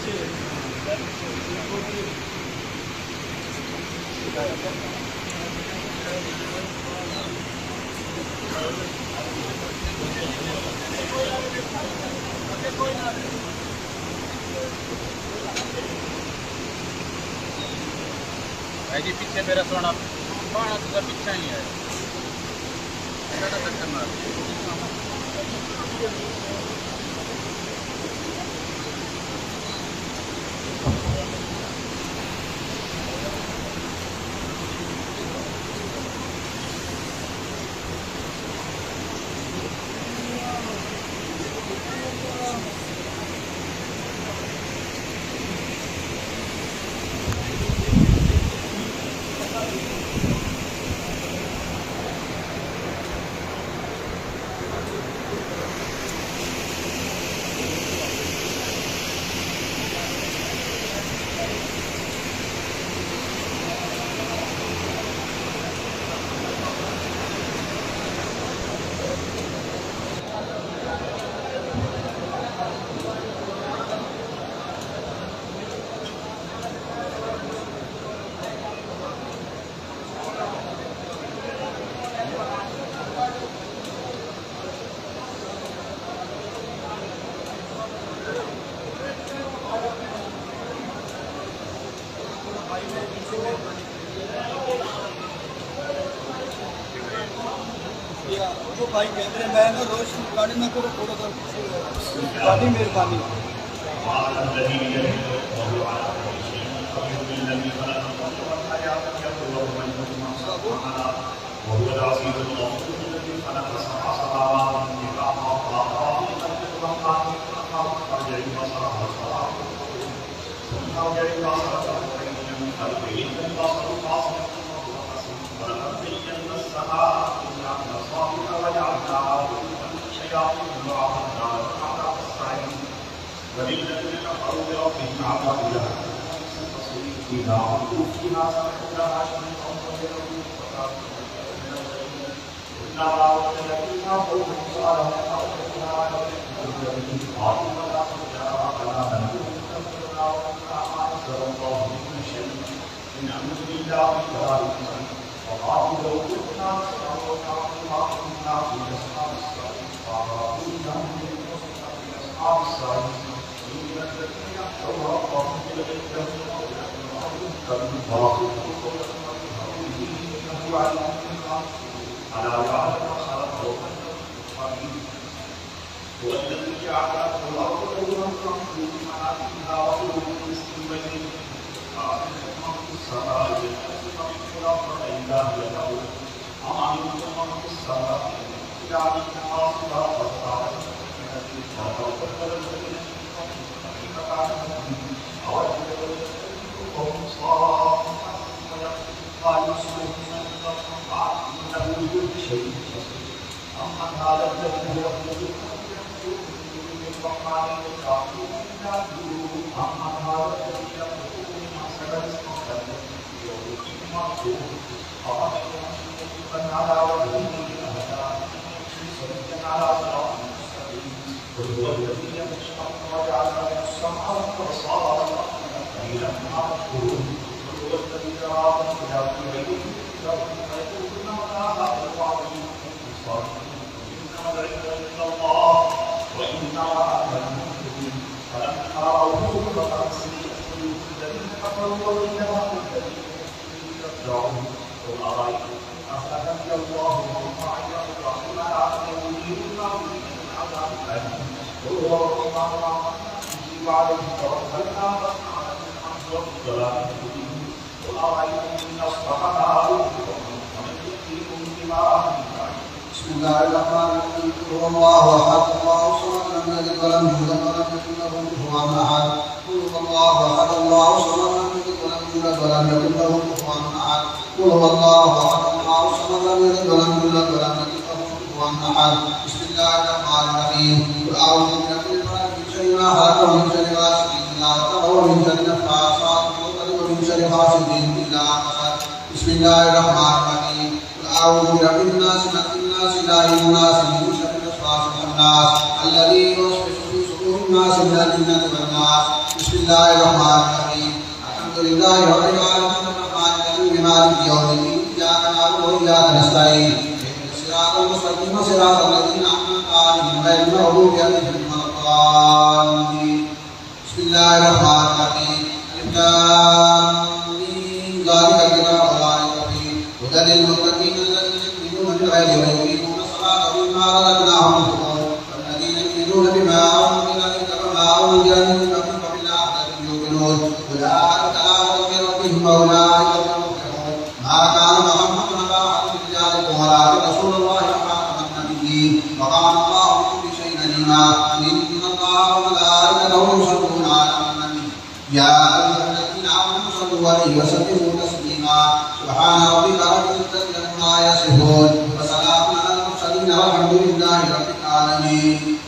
जी पीछे मेरा सोना पाना तो पीछा ही है टक्कर मार जो भाई कहते हैं मैं ना रोज गाड़ी में करो थोड़ा सा गाड़ी मेहरबानी الناس من الجنة والناس بسم الله الرحمن الرحيم الحمد لله رب العالمين الرحمن الرحيم مالك يوم الدين إياك نعبد وإياك نستعين اهدنا الصراط المستقيم صراط الذين أنعمت عليهم غير المغضوب عليهم ولا الضالين بسم الله الرحمن الرحيم ألف لام ميم ذلك الكتاب لا ريب فيه هدى للمتقين الذين يؤمنون بالغيب ويقيمون الصلاة ومما رزقناهم ينفقون والذين يؤمنون بما أنزل إليك وما أنزل من قبلك وبالآخرة يوقنون أولئك على هدى من ربهم وأولئك هم المفلحون ما كان محمد أبا أحد من رجالكم ولكن رسول الله وخاتم النبيين وكان الله بكل شيء عليما إن الله وملائكته يصلون على النبي يا أيها الذين آمنوا صلوا عليه وسلموا تسليما سبحان ربك رب العزة عما يصفون وسلام على المرسلين والحمد لله رب العالمين.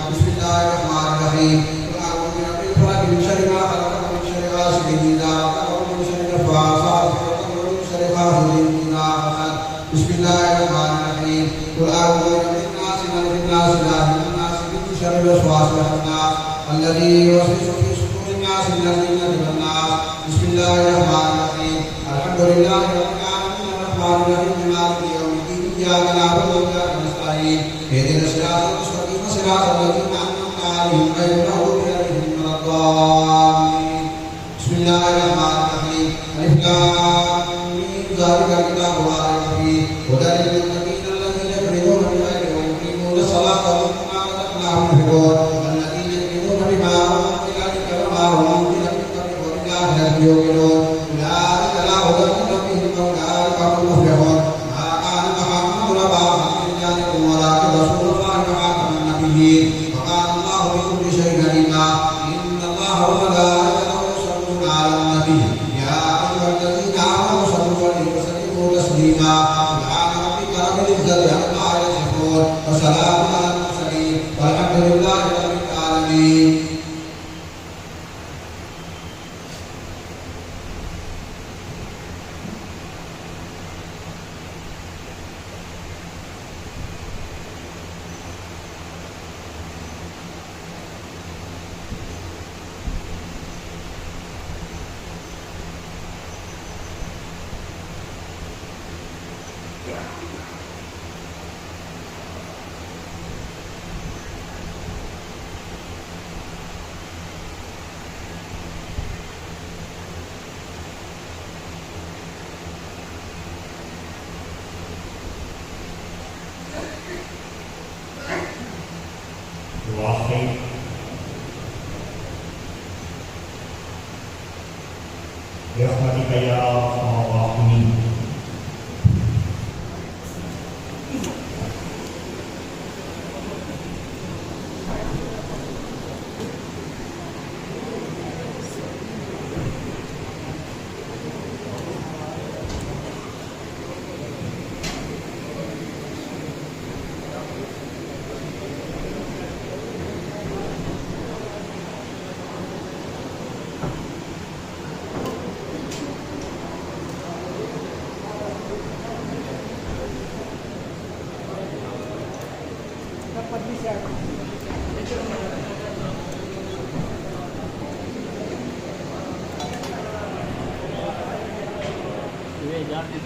Bismillahirrahmanirrahim. الناس الذي يوسوس في صدور الناس من الجنة والناس. بسم الله الرحمن الرحيم. الحمد لله رب العالمين الرحمن الرحيم مالك يوم الدين إياك نعبد وإياك نستعين اهدنا الصراط المستقيم صراط الذين أنعمت عليهم غير المغضوب عليهم ولا الضالين. بسم الله الرحمن الرحيم. ألف لام ميم ذلك الكتاب لا ريب فيه هدى للمتقين الذين يؤمنون بالغيب ويقيمون الصلاة ومما رزقناهم ينفقون الذين يؤمنون بما أنزل إليك وما أنزل من قبلك وبالآخرة يوقنون أولئك على هدى من ربهم وأولئك هم المفلحون. ما كان محمد أبا أحد من رجالكم ولكن رسول الله وخاتم النبيين وكان الله بكل شيء عليما. إن الله وملائكته يصلون على النبي يا أيها الذين آمنوا صلوا عليه وسلموا تسليما. سبحان ربك رب العزة عما يصفون وسلام على المرسلين والحمد لله رب العالمين. واقعي برحمتك يا ارحم الراحمين. ये जाते